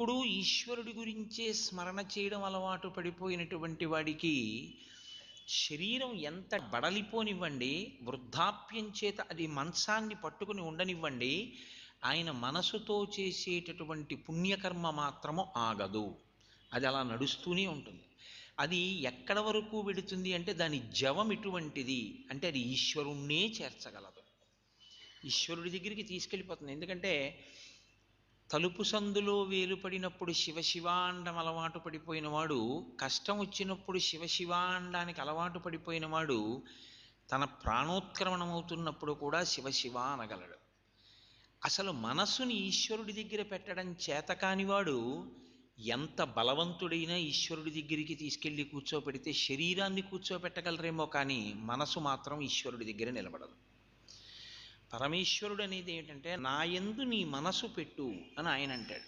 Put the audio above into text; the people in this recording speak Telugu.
ఎప్పుడూ ఈశ్వరుడి గురించే స్మరణ చేయడం అలవాటు పడిపోయినటువంటి వాడికి శరీరం ఎంత బడలిపోనివ్వండి, వృద్ధాప్యం చేత అది మంచాన్ని పట్టుకుని ఉండనివ్వండి, ఆయన మనసుతో చేసేటటువంటి పుణ్యకర్మ మాత్రము ఆగదు. అది అలా నడుస్తూనే ఉంటుంది. అది ఎక్కడ వరకు వెడుతుంది అంటే దాని జవం ఎటువంటిది అంటే అది ఈశ్వరుణ్ణే చేర్చగలదు, ఈశ్వరుడి దగ్గరికి తీసుకెళ్ళిపోతుంది. ఎందుకంటే తలుపు సందులో వేలుపడినప్పుడు శివశివాండం అలవాటు పడిపోయినవాడు, కష్టం వచ్చినప్పుడు శివశివాండానికి అలవాటు పడిపోయినవాడు తన ప్రాణోత్క్రమణమవుతున్నప్పుడు కూడా శివశివ అనగలడు. అసలు మనస్సుని ఈశ్వరుడి దగ్గర పెట్టడం చేతకానివాడు ఎంత బలవంతుడైనా ఈశ్వరుడి దగ్గరికి తీసుకెళ్ళి కూర్చోపెడితే శరీరాన్ని కూర్చోపెట్టగలరేమో కానీ మనసు మాత్రం ఈశ్వరుడి దగ్గర నిలబడదు. పరమేశ్వరుడు అనేది ఏమిటంటే నా యందు నీ మనసు పెట్టు అని ఆయన అంటాడు.